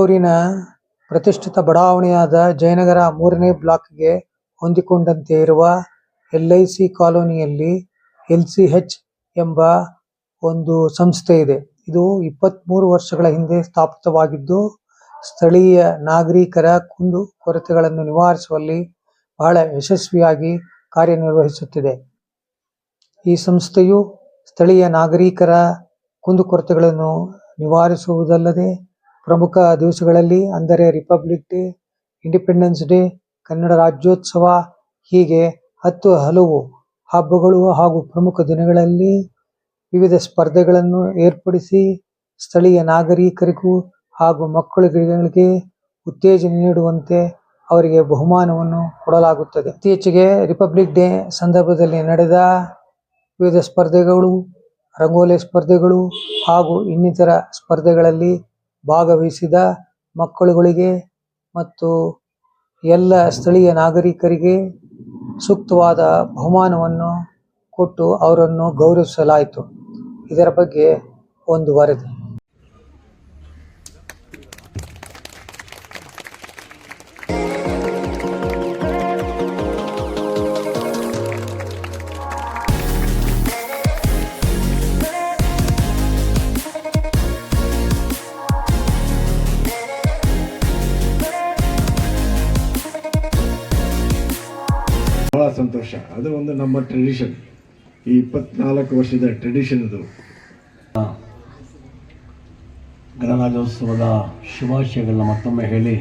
ಬೆಂಗಳೂರಿನ ಪ್ರತಿಷ್ಠಿತ ಬಡಾವಣೆಯಾದ ಜಯನಗರ 3ನೇ ಬ್ಲಾಕ್ಗೆ ಹೊಂದಿಕೊಂಡಂತೆ ಇರುವ LIC ಕಾಲೋನಿಯಲ್ಲಿ LCH ಎಂಬ ಒಂದು ಸಂಸ್ಥೆ ಇದೆ. ಇದು 23 ವರ್ಷಗಳ ಹಿಂದೆ ಸ್ಥಾಪಿತವಾಗಿದ್ದು, ಸ್ಥಳೀಯ ನಾಗರಿಕರ ಕುಂದು ಕೊರತೆಗಳನ್ನು ನಿವಾರಿಸುವಲ್ಲಿ ಬಹಳ ಯಶಸ್ವಿಯಾಗಿ ಕಾರ್ಯನಿರ್ವಹಿಸುತ್ತಿದೆ. ಈ ಸಂಸ್ಥೆಯು ಸ್ಥಳೀಯ ನಾಗರಿಕರ ಕುಂದುಕೊರತೆಗಳನ್ನು ನಿವಾರಿಸುವುದಲ್ಲದೆ ಪ್ರಮುಖ ದಿವಸಗಳಲ್ಲಿ ಅಂದರೆ republic day, independence day, Kannada Rajyotsava ಹೀಗೆ ಹಲವು ಹಬ್ಬಗಳು ಹಾಗೂ ಪ್ರಮುಖ ದಿನಗಳಲ್ಲಿ ವಿವಿಧ ಸ್ಪರ್ಧೆಗಳನ್ನು ಏರ್ಪಡಿಸಿ ಸ್ಥಳೀಯ ನಾಗರಿಕರಿಗೂ ಹಾಗೂ ಮಕ್ಕಳುಗಳಿಗೆ ಉತ್ತೇಜನ ನೀಡುವಂತೆ ಅವರಿಗೆ ಬಹುಮಾನವನ್ನು ಕೊಡಲಾಗುತ್ತದೆ. ಇತ್ತೀಚೆಗೆ ರಿಪಬ್ಲಿಕ್ ಡೇ ಸಂದರ್ಭದಲ್ಲಿ ನಡೆದ ವಿವಿಧ ಸ್ಪರ್ಧೆಗಳು, ರಂಗೋಲಿ ಸ್ಪರ್ಧೆಗಳು ಹಾಗೂ ಇನ್ನಿತರ ಸ್ಪರ್ಧೆಗಳಲ್ಲಿ ಭಾಗವಹಿಸಿದ ಮಕ್ಕಳುಗಳಿಗೆ ಮತ್ತು ಎಲ್ಲ ಸ್ಥಳೀಯ ನಾಗರಿಕರಿಗೆ ಸೂಕ್ತವಾದ ಬಹುಮಾನವನ್ನು ಕೊಟ್ಟು ಅವರನ್ನು ಗೌರವಿಸಲಾಯಿತು. ಇದರ ಬಗ್ಗೆ ಒಂದು ವರದಿ. ಬಹಳ ಸಂತೋಷ. ಅದು ಒಂದು ನಮ್ಮ ಟ್ರೆಡಿಷನ್, ಈ 24 ವರ್ಷದ ಟ್ರೆಡಿಷನ್ ಇದು. ಗಣರಾಜ್ಯೋತ್ಸವದ ಶುಭಾಶಯಗಳನ್ನ ಮತ್ತೊಮ್ಮೆ ಹೇಳಿ,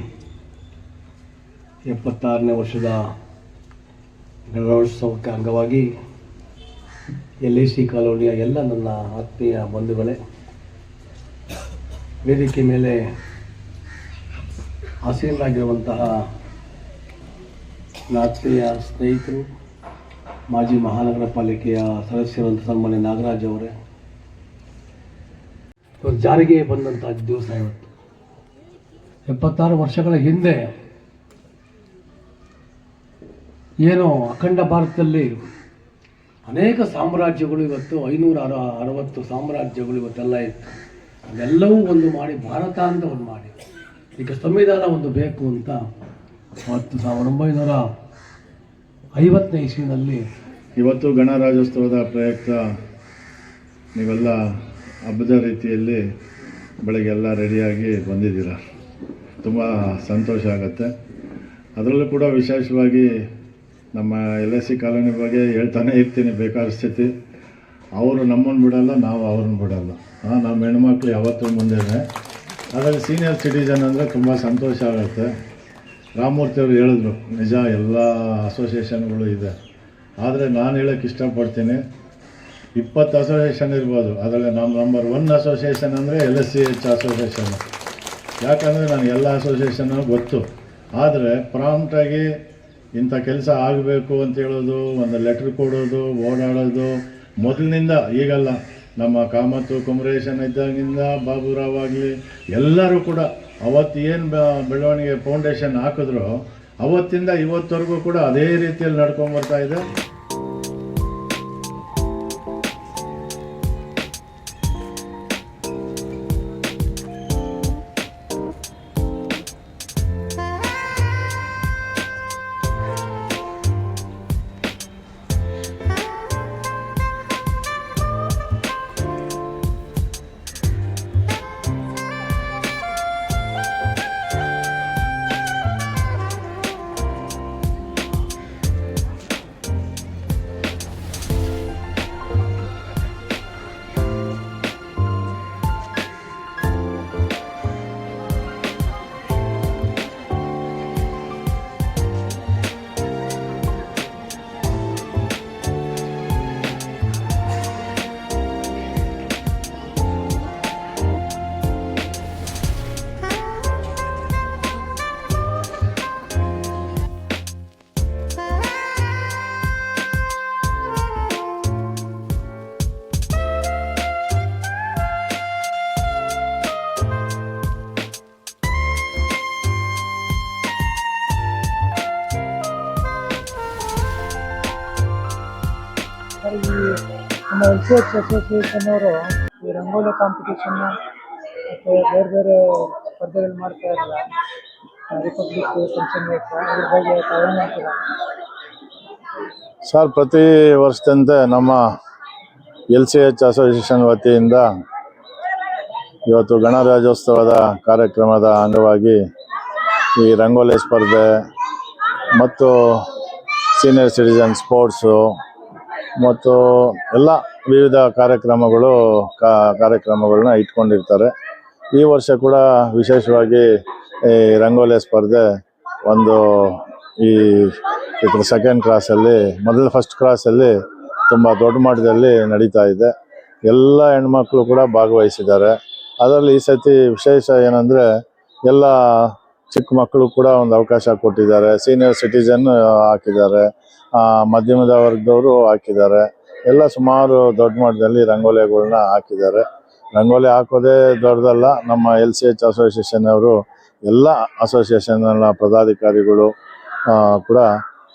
76ನೇ ವರ್ಷದ ಗಣರಾಜ್ಯೋತ್ಸವಕ್ಕೆ ಅಂಗವಾಗಿ LIC ಕಾಲೋನಿಯ ಎಲ್ಲ ನನ್ನ ಆತ್ಮೀಯ ಬಂಧುಗಳೇ, ವೇದಿಕೆ ಮೇಲೆ ಆಸೀನರಾಗಿರುವಂತಹ ಆತ್ಮೀಯ ಸ್ನೇಹಿತರು, ಮಾಜಿ ಮಹಾನಗರ ಪಾಲಿಕೆಯ ಸದಸ್ಯರಂತ ಸನ್ಮಾನ್ಯ ನಾಗರಾಜ್ ಅವರೇ, ಇವತ್ತು ಜಾರಿಗೆ ಬಂದಂಥ ದಿವಸ. ಇವತ್ತು 76 ವರ್ಷಗಳ ಹಿಂದೆ ಏನು ಅಖಂಡ ಭಾರತದಲ್ಲಿ ಅನೇಕ ಸಾಮ್ರಾಜ್ಯಗಳು, ಇವತ್ತು 560 ಸಾಮ್ರಾಜ್ಯಗಳು ಇವತ್ತೆಲ್ಲ ಇತ್ತು. ಅದೆಲ್ಲವೂ ಒಂದು ಮಾಡಿ ಭಾರತ ಅಂತ ಒಂದು ಮಾಡಿ ಈಗ ಸಂವಿಧಾನ ಒಂದು ಬೇಕು ಅಂತ 1950ನೇ ಇಸ್ವಿನಲ್ಲಿ ಇವತ್ತು ಗಣರಾಜ್ಯೋತ್ಸವದ ಪ್ರಯುಕ್ತ ನೀವೆಲ್ಲ ಹಬ್ಬದ ರೀತಿಯಲ್ಲಿ ಬೆಳಗ್ಗೆಲ್ಲ ರೆಡಿಯಾಗಿ ಬಂದಿದ್ದೀರ. ತುಂಬ ಸಂತೋಷ ಆಗುತ್ತೆ. ಅದರಲ್ಲೂ ಕೂಡ ವಿಶೇಷವಾಗಿ ನಮ್ಮ LIC ಕಾಲೋನಿ ಬಗ್ಗೆ ಹೇಳ್ತಾನೆ ಇರ್ತೀನಿ. ಬೇಕಾದ ಸ್ಥಿತಿ, ಅವರು ನಮ್ಮನ್ನು ಬಿಡಲ್ಲ, ನಾವು ಅವ್ರನ್ನ ಬಿಡಲ್ಲ. ನಮ್ಮ ಹೆಣ್ಮಕ್ಳು ಯಾವತ್ತೂ ಮುಂದೆನೆ. ಅದರಲ್ಲಿ ಸೀನಿಯರ್ ಸಿಟಿಜನ್ ಅಂದರೆ ತುಂಬ ಸಂತೋಷ ಆಗುತ್ತೆ. ರಾಮಮೂರ್ತಿಯವರು ಹೇಳಿದ್ರು, ನಿಜ ಎಲ್ಲ ಅಸೋಸಿಯೇಷನ್ಗಳು ಇದೆ, ಆದರೆ ನಾನು ಹೇಳೋಕ್ಕೆ ಇಷ್ಟಪಡ್ತೀನಿ, 20 ಅಸೋಸಿಯೇಷನ್ ಇರ್ಬೋದು, ಅದರಲ್ಲಿ ನಮ್ಮ ನಂಬರ್ 1 ಅಸೋಸಿಯೇಷನ್ ಅಂದರೆ LSCH ಅಸೋಸಿಯೇಷನ್ನು. ಯಾಕಂದರೆ ನನಗೆ ಎಲ್ಲ ಅಸೋಸಿಯೇಷನ್ನು ಗೊತ್ತು. ಆದರೆ ಪ್ರಾಂಪ್ಟಾಗಿ ಇಂಥ ಕೆಲಸ ಆಗಬೇಕು ಅಂತ ಹೇಳೋದು, ಒಂದು ಲೆಟ್ರ್ ಕೊಡೋದು, ಓಡಾಡೋದು ಮೊದಲಿನಿಂದ ಈಗಲ್ಲ, ನಮ್ಮ ಕಾಮತ್ತು ಕುಮರೇಶನ್ ಇದ್ದಾಗಿಂದ ಬಾಬುರಾವ್ ಆಗಲಿ ಎಲ್ಲರೂ ಕೂಡ ಅವತ್ತು ಏನು ಬೆಳವಣಿಗೆ ಫೌಂಡೇಶನ್ ಹಾಕಿದ್ರು ಅವತ್ತಿಂದ ಇವತ್ತವರೆಗೂ ಕೂಡ ಅದೇ ರೀತಿಯಲ್ಲಿ ನಡ್ಕೊಂಡ್ಬರ್ತಾ ಇದೆ. ನಮ್ಮ LCH ಅಸೋಸಿಯೇಷನ್ ಅವರು ಈ ರಂಗೋಲಿ ಕಾಂಪಿಟೇಷನ್ ಮತ್ತು ಬೇರೆ ಬೇರೆ ಸ್ಪರ್ಧೆಗಳು ಮಾಡ್ತಾ ಇರಲ್ಲ, ರಿಪಬ್ಲಿಕ್ ಫಂಕ್ಷನ್ ಅದ್ರ ಬಗ್ಗೆ ತಾವೇನು ಹೇಳ್ತೀರಾ? ಸರ್, ಪ್ರತಿ ವರ್ಷದಂತೆ ನಮ್ಮ LCH ಅಸೋಸಿಯೇಷನ್ ವತಿಯಿಂದ ಇವತ್ತು ಗಣರಾಜ್ಯೋತ್ಸವದ ಕಾರ್ಯಕ್ರಮದ ಅಂಗವಾಗಿ ಈ ರಂಗೋಲಿ ಸ್ಪರ್ಧೆ ಮತ್ತು ಸೀನಿಯರ್ ಸಿಟಿಜನ್ ಸ್ಪೋರ್ಟ್ಸು ಮತ್ತು ಎಲ್ಲ ವಿವಿಧ ಕಾರ್ಯಕ್ರಮಗಳನ್ನ ಇಟ್ಕೊಂಡಿರ್ತಾರೆ. ಈ ವರ್ಷ ಕೂಡ ವಿಶೇಷವಾಗಿ ಈ ರಂಗೋಲಿ ಸ್ಪರ್ಧೆ ಒಂದು ಇದ್ರ ಸೆಕೆಂಡ್ ಕ್ರಾಸಲ್ಲಿ ಫಸ್ಟ್ ಕ್ರಾಸಲ್ಲಿ ತುಂಬ ದೊಡ್ಡ ಮಟ್ಟದಲ್ಲಿ ನಡೀತಾ ಇದೆ. ಎಲ್ಲ ಹೆಣ್ಮಕ್ಳು ಕೂಡ ಭಾಗವಹಿಸಿದ್ದಾರೆ. ಅದರಲ್ಲಿ ಈ ಸತಿ ವಿಶೇಷ ಏನಂದರೆ ಎಲ್ಲ ಚಿಕ್ಕ ಮಕ್ಕಳು ಕೂಡ ಒಂದು ಅವಕಾಶ ಕೊಟ್ಟಿದ್ದಾರೆ. ಸೀನಿಯರ್ ಸಿಟಿಜನ್ ಹಾಕಿದ್ದಾರೆ, ಮಧ್ಯಮದ ವರ್ಗದವರು ಹಾಕಿದ್ದಾರೆ. ಎಲ್ಲ ಸುಮಾರು ದೊಡ್ಡ ಮಟ್ಟದಲ್ಲಿ ರಂಗೋಲಿಗಳನ್ನ ಹಾಕಿದ್ದಾರೆ. ರಂಗೋಲಿ ಹಾಕೋದೇ ದೊಡ್ಡದಲ್ಲ, ನಮ್ಮ LCH ಅಸೋಸಿಯೇಷನ್ ಅವರು ಎಲ್ಲ ಅಸೋಸಿಯೇಷನ್ನ ಪದಾಧಿಕಾರಿಗಳು ಕೂಡ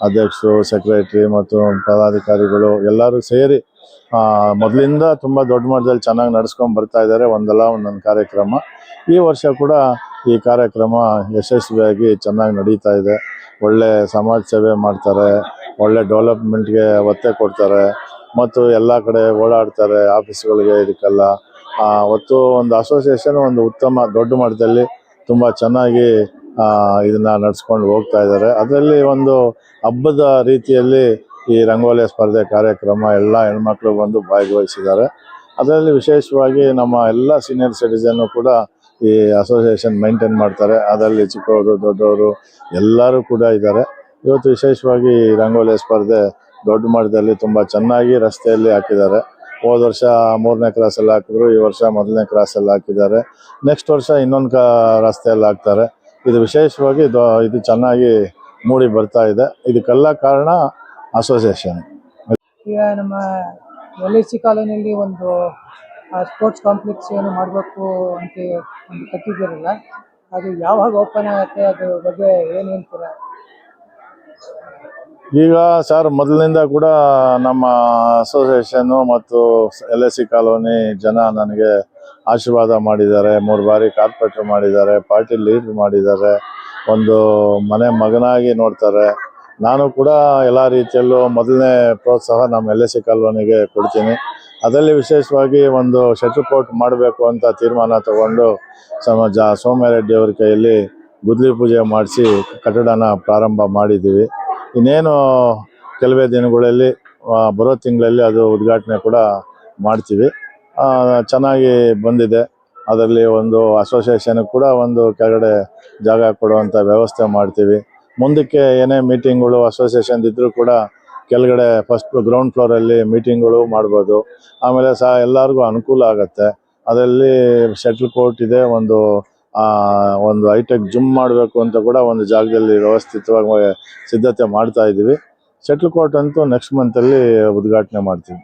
ಅಧ್ಯಕ್ಷರು, ಸೆಕ್ರೆಟರಿ ಮತ್ತು ಪದಾಧಿಕಾರಿಗಳು ಎಲ್ಲರೂ ಸೇರಿ ಮೊದಲಿಂದ ತುಂಬ ದೊಡ್ಡ ಮಟ್ಟದಲ್ಲಿ ಚೆನ್ನಾಗಿ ನಡ್ಸ್ಕೊಂಡು ಬರ್ತಾ ಇದ್ದಾರೆ ಒಂದೊಂದು ಕಾರ್ಯಕ್ರಮ. ಈ ವರ್ಷ ಕೂಡ ಈ ಕಾರ್ಯಕ್ರಮ ಯಶಸ್ವಿಯಾಗಿ ಚೆನ್ನಾಗಿ ನಡೀತಾ ಇದೆ. ಒಳ್ಳೆ ಸಮಾಜ ಸೇವೆ ಮಾಡ್ತಾರೆ, ಒಳ್ಳೆ ಡೆವಲಪ್ಮೆಂಟ್ಗೆ ಒತ್ತೆ ಕೊಡ್ತಾರೆ ಮತ್ತು ಎಲ್ಲ ಕಡೆ ಓಡಾಡ್ತಾರೆ ಆಫೀಸ್ಗಳಿಗೆ. ಇದಕ್ಕೆಲ್ಲ ಒತ್ತು ಒಂದು ಅಸೋಸಿಯೇಷನ್ ಒಂದು ಉತ್ತಮ ದೊಡ್ಡ ಮಟ್ಟದಲ್ಲಿ ತುಂಬ ಚೆನ್ನಾಗಿ ಇದನ್ನು ನಡ್ಸ್ಕೊಂಡು ಹೋಗ್ತಾ ಇದ್ದಾರೆ. ಅದರಲ್ಲಿ ಒಂದು ಹಬ್ಬದ ರೀತಿಯಲ್ಲಿ ಈ ರಂಗೋಲಿ ಸ್ಪರ್ಧೆ ಕಾರ್ಯಕ್ರಮ ಎಲ್ಲ ಹೆಣ್ಮಕ್ಳು ಬಂದು ಭಾಗವಹಿಸಿದ್ದಾರೆ. ಅದರಲ್ಲಿ ವಿಶೇಷವಾಗಿ ನಮ್ಮ ಎಲ್ಲ ಸೀನಿಯರ್ ಸಿಟಿಜನ್ನು ಕೂಡ ಈ ಅಸೋಸಿಯೇಷನ್ ಮೇಂಟೈನ್ ಮಾಡ್ತಾರೆ. ಅದರಲ್ಲಿ ಚಿಕ್ಕವರು ದೊಡ್ಡವರು ಎಲ್ಲರೂ ಕೂಡ ಇದ್ದಾರೆ. ಇವತ್ತು ವಿಶೇಷವಾಗಿ ರಂಗೋಲಿ ಸ್ಪರ್ಧೆ ದೊಡ್ಡ ಮಟ್ಟದಲ್ಲಿ ತುಂಬ ಚೆನ್ನಾಗಿ ರಸ್ತೆಯಲ್ಲಿ ಹಾಕಿದ್ದಾರೆ. ಹೋದ ವರ್ಷ 3ನೇ ಕ್ರಾಸಲ್ಲಿ ಹಾಕಿದ್ರು, ಈ ವರ್ಷ 1ನೇ ಕ್ರಾಸಲ್ಲಿ ಹಾಕಿದ್ದಾರೆ. ನೆಕ್ಸ್ಟ್ ವರ್ಷ ಇನ್ನೊಂದು ರಸ್ತೆಯಲ್ಲಿ ಹಾಕ್ತಾರೆ. ಇದು ವಿಶೇಷವಾಗಿ ಇದು ಚೆನ್ನಾಗಿ ಮೂಡಿ ಬರ್ತಾ ಇದೆ. ಇದಕ್ಕೆಲ್ಲ ಕಾರಣ ಅಸೋಸಿಯೇಷನ್. ಈಗ ನಮ್ಮ LIC ಕಾಲೋನಿಯಲ್ಲಿ ಒಂದು ಸ್ಪೋರ್ಟ್ಸ್ ಕಾಂಪ್ಲೆಕ್ಸ್ ಏನು ಮಾಡಬೇಕು ಅಂತ ಒಂದು ಕಟ್ಟಿದ್ದೀರಲ್ಲ, ಅದು ಯಾವಾಗ ಓಪನ್ ಆಗುತ್ತೆ, ಅದ್ರ ಬಗ್ಗೆ ಏನು ಹೇಳ್ತೀರಾ? ಈಗ ಸರ್, ಮೊದಲಿನಿಂದ ಕೂಡ ನಮ್ಮ ಅಸೋಸಿಯೇಷನ್ನು ಮತ್ತು LIC ಕಾಲೋನಿ ಜನ ನನಗೆ ಆಶೀರ್ವಾದ ಮಾಡಿದ್ದಾರೆ. 3 ಬಾರಿ ಕಾರ್ಪೊರೇಟರ್ ಮಾಡಿದ್ದಾರೆ, ಪಾರ್ಟಿ ಲೀಡರ್ ಮಾಡಿದ್ದಾರೆ, ಒಂದು ಮನೆ ಮಗನಾಗಿ ನೋಡ್ತಾರೆ. ನಾನು ಕೂಡ ಎಲ್ಲ ರೀತಿಯಲ್ಲೂ ಮೊದಲನೇ ಪ್ರೋತ್ಸಾಹ ನಮ್ಮ LIC ಕಾಲೋನಿಗೆ ಕೊಡ್ತೀನಿ. ಅದರಲ್ಲಿ ವಿಶೇಷವಾಗಿ ಒಂದು ಶಟಲ್ ಕೋರ್ಟ್ ಮಾಡಬೇಕು ಅಂತ ತೀರ್ಮಾನ ತಗೊಂಡು ಸೋಮ್ಯಾರೆಡ್ಡಿ ಅವ್ರ ಕೈಯಲ್ಲಿ ಗುದ್ಲಿ ಪೂಜೆ ಮಾಡಿಸಿ ಕಟ್ಟಡನ ಪ್ರಾರಂಭ ಮಾಡಿದ್ದೀವಿ. ಇನ್ನೇನು ಕೆಲವೇ ದಿನಗಳಲ್ಲಿ ಬರೋ ತಿಂಗಳಲ್ಲಿ ಅದು ಉದ್ಘಾಟನೆ ಕೂಡ ಮಾಡ್ತೀವಿ. ಚೆನ್ನಾಗಿ ಬಂದಿದೆ. ಅದರಲ್ಲಿ ಒಂದು ಅಸೋಸಿಯೇಷನ್ ಕೂಡ ಒಂದು ಕೆಳಗಡೆ ಜಾಗ ಕೊಡುವಂಥ ವ್ಯವಸ್ಥೆ ಮಾಡ್ತೀವಿ. ಮುಂದಕ್ಕೆ ಏನೇ ಮೀಟಿಂಗ್ಗಳು ಅಸೋಸಿಯೇಷನ್ ಇದ್ದರೂ ಕೂಡ ಕೆಳಗಡೆ ಫಸ್ಟ್ ಗ್ರೌಂಡ್ ಫ್ಲೋರಲ್ಲಿ ಮೀಟಿಂಗ್ಗಳು ಮಾಡ್ಬೋದು. ಆಮೇಲೆ ಎಲ್ಲರಿಗೂ ಅನುಕೂಲ ಆಗುತ್ತೆ. ಅದರಲ್ಲಿ ಶಟಲ್ ಕೋರ್ಟ್ ಇದೆ, ಒಂದು ಹೈಟೆಕ್ ಜಿಮ್ ಮಾಡಬೇಕು ಅಂತ ಕೂಡ ಒಂದು ಜಾಗದಲ್ಲಿ ವ್ಯವಸ್ಥಿತವಾಗಿ ಸಿದ್ಧತೆ ಮಾಡ್ತಾ ಇದ್ದೀವಿ. ಶಟಲ್ ಕೋರ್ಟ್ ಅಂತೂ ನೆಕ್ಸ್ಟ್ ಮಂತಲ್ಲಿ ಉದ್ಘಾಟನೆ ಮಾಡ್ತೀವಿ.